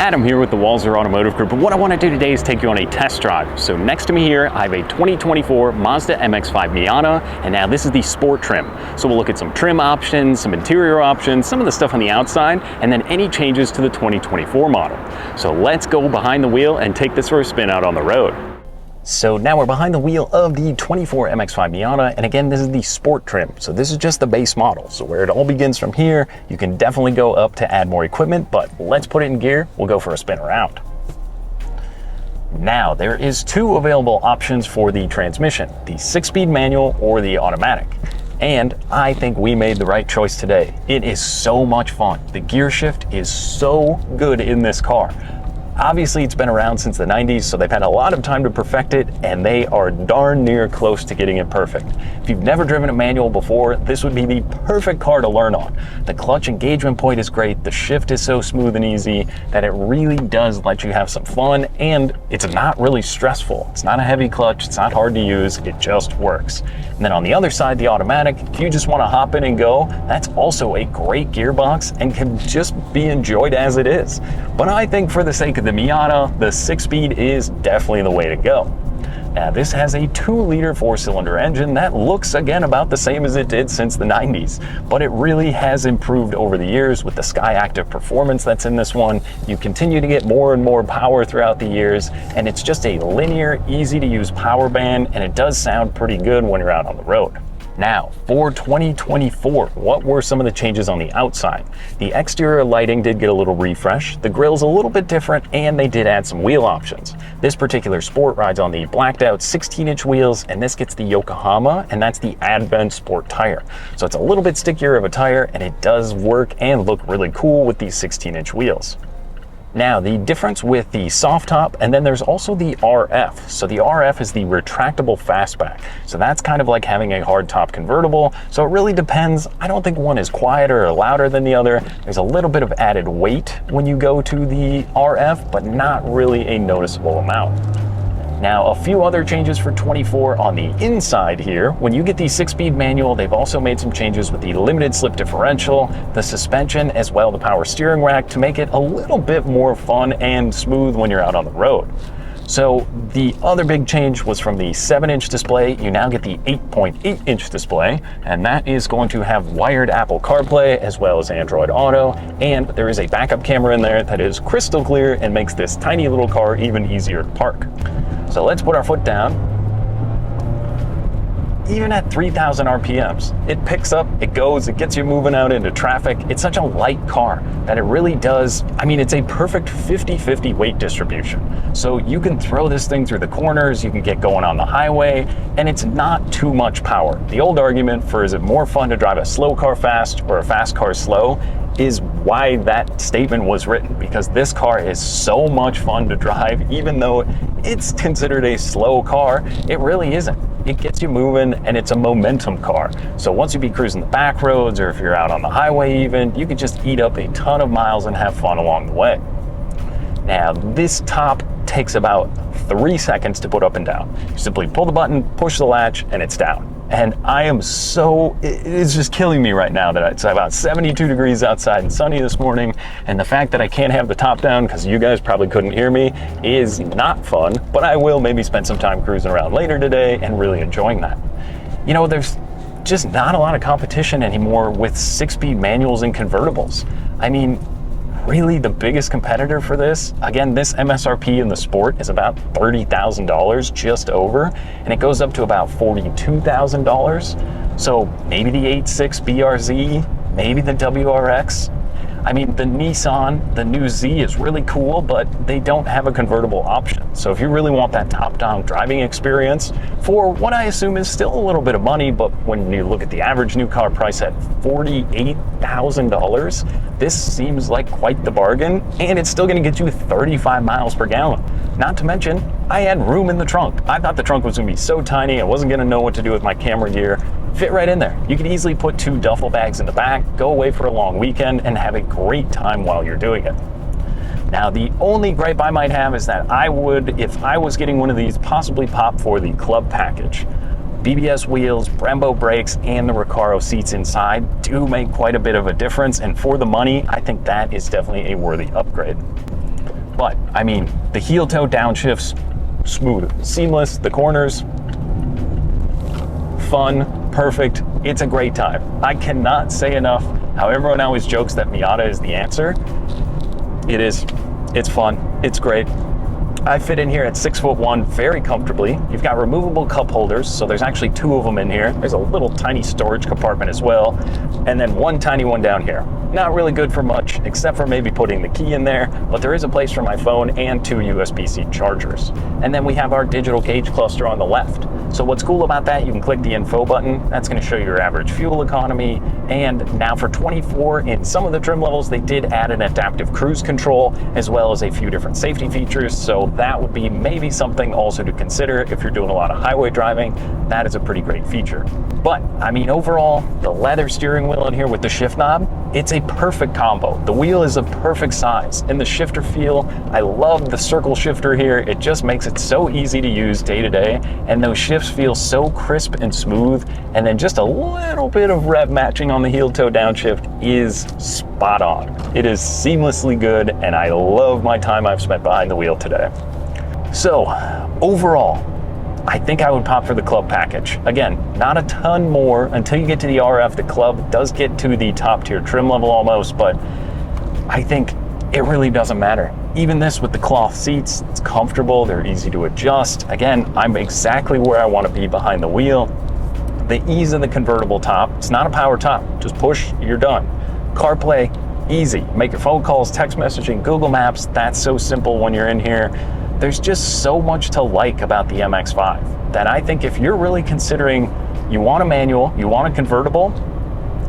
Adam here with the Walzer Automotive Group, and what I want to do today is take you on a test drive. So next to me here, I have a 2024 Mazda MX-5 Miata, and now this is the sport trim. So we'll look at some trim options, some interior options, some of the stuff on the outside, and then any changes to the 2024 model. So let's go behind the wheel and take this for a spin out on the road. So now we're behind the wheel of the 24 MX-5 Miata, and again, this is the sport trim. So this is just the base model. So where it all begins from here, you can definitely go up to add more equipment, but let's put it in gear. We'll go for a spin around. Now, there is two available options for the transmission, the 6-speed manual or the automatic. And I think we made the right choice today. It is so much fun. The gear shift is so good in this car. Obviously, it's been around since the 90s, so they've had a lot of time to perfect it, and they are darn near close to getting it perfect. If you've never driven a manual before, this would be the perfect car to learn on. The clutch engagement point is great, the shift is so smooth and easy that it really does let you have some fun, and it's not really stressful. It's not a heavy clutch, it's not hard to use, it just works. And then on the other side, the automatic, if you just want to hop in and go, that's also a great gearbox and can just be enjoyed as it is. But I think for the sake of the Miata, the 6-speed is definitely the way to go. Now this has a 2-liter 4-cylinder engine that looks again about the same as it did since the 90s, but it really has improved over the years with the Sky Active performance that's in this one. You continue to get more and more power throughout the years, and it's just a linear, easy to use power band, and it does sound pretty good when you're out on the road. Now, for 2024, what were some of the changes on the outside? The exterior lighting did get a little refresh, the grille's a little bit different, and they did add some wheel options. This particular Sport rides on the blacked out 16-inch wheels, and this gets the Yokohama, and that's the Advent Sport tire. So it's a little bit stickier of a tire, and it does work and look really cool with these 16-inch wheels. Now, the difference with the soft top, and then there's also the RF. So the RF is the retractable fastback. So that's kind of like having a hard top convertible. So it really depends. I don't think one is quieter or louder than the other. There's a little bit of added weight when you go to the RF, but not really a noticeable amount. Now, a few other changes for 24 on the inside here. When you get the 6-speed manual, they've also made some changes with the limited slip differential, the suspension, as well the power steering rack to make it a little bit more fun and smooth when you're out on the road. So the other big change was from the 7-inch display, you now get the 8.8-inch display, and that is going to have wired Apple CarPlay as well as Android Auto, and there is a backup camera in there that is crystal clear and makes this tiny little car even easier to park. So let's put our foot down. Even at 3,000 RPMs, it picks up, it goes, it gets you moving out into traffic. It's such a light car that it really does, I mean, it's a perfect 50-50 weight distribution. So you can throw this thing through the corners, you can get going on the highway, and it's not too much power. The old argument for is it more fun to drive a slow car fast or a fast car slow is why that statement was written, because this car is so much fun to drive. Even though it's considered a slow car, it really isn't. It gets you moving, and it's a momentum car. So once you be cruising the back roads, or if you're out on the highway even, you can just eat up a ton of miles and have fun along the way. Now, this top takes about 3 seconds to put up and down. You simply pull the button, push the latch, and it's down. And I am it's just killing me right now that it's about 72 degrees outside and sunny this morning, and the fact that I can't have the top down because you guys probably couldn't hear me is not fun, but I will maybe spend some time cruising around later today and really enjoying that. You know, there's just not a lot of competition anymore with 6-speed manuals and convertibles. I mean, really the biggest competitor for this, again, this MSRP in the Sport is about $30,000, just over, and it goes up to about $42,000. So maybe the 8.6 BRZ, maybe the WRX. I mean, the Nissan, the new Z is really cool, but they don't have a convertible option. So if you really want that top-down driving experience for what I assume is still a little bit of money, but when you look at the average new car price at $48,000, this seems like quite the bargain, and it's still gonna get you 35 miles per gallon. Not to mention, I had room in the trunk. I thought the trunk was gonna be so tiny, I wasn't gonna know what to do with my camera gear. Fit right in there. You can easily put 2 duffel bags in the back, go away for a long weekend, and have a great time while you're doing it. Now, the only gripe I might have is that I would, if I was getting one of these, possibly pop for the club package. BBS wheels, Brembo brakes, and the Recaro seats inside do make quite a bit of a difference, and for the money, I think that is definitely a worthy upgrade. But I mean, the heel toe downshifts, smooth, seamless, the corners, fun, perfect. It's a great time. I cannot say enough how everyone always jokes that Miata is the answer. It is. It's fun. It's great. I fit in here at 6'1" very comfortably. You've got removable cup holders, so there's actually 2 of them in here. There's a little tiny storage compartment as well, and then one tiny one down here. Not really good for much, except for maybe putting the key in there, but there is a place for my phone and 2 USB-C chargers. And then we have our digital gauge cluster on the left. So what's cool about that, you can click the info button. That's gonna show you your average fuel economy. And now for 24, in some of the trim levels, they did add an adaptive cruise control, as well as a few different safety features. So that would be maybe something also to consider if you're doing a lot of highway driving. That is a pretty great feature. But I mean, overall, the leather steering wheel in here with the shift knob, it's a perfect combo. The wheel is a perfect size, and the shifter feel, I love the circle shifter here. It just makes it so easy to use day to day, and those shifts feel so crisp and smooth, and then just a little bit of rev matching on the heel toe downshift is spot on. It is seamlessly good, and I love my time I've spent behind the wheel today. So overall, I think I would pop for the club package. Again, not a ton more until you get to the RF. The club does get to the top tier trim level almost, but I think it really doesn't matter. Even this with the cloth seats, it's comfortable, they're easy to adjust. Again, I'm exactly where I want to be behind the wheel. The ease of the convertible top, it's not a power top, just push, you're done. CarPlay, easy. Make your phone calls, text messaging, Google Maps, that's so simple when you're in here. There's just so much to like about the MX-5 that I think if you're really considering you want a manual, you want a convertible,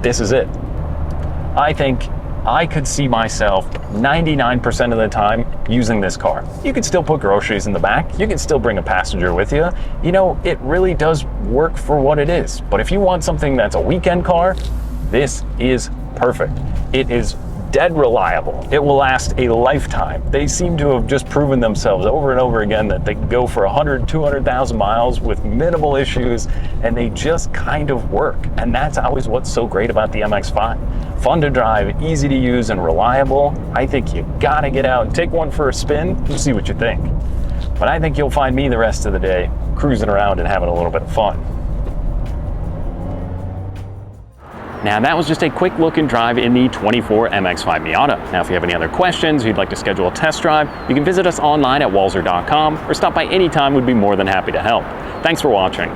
this is it. I think I could see myself 99% of the time using this car. You could still put groceries in the back. You can still bring a passenger with you. You know, it really does work for what it is. But if you want something that's a weekend car, this is perfect. It is dead reliable. It will last a lifetime. They seem to have just proven themselves over and over again that they can go for 100, 200,000 miles with minimal issues, and they just kind of work. And that's always what's so great about the MX-5. Fun to drive, easy to use, and reliable. I think you gotta get out and take one for a spin and see what you think. But I think you'll find me the rest of the day cruising around and having a little bit of fun. Now that was just a quick look and drive in the 24 MX-5 Miata. Now if you have any other questions or you'd like to schedule a test drive, you can visit us online at walser.com or stop by anytime. We'd be more than happy to help. Thanks for watching.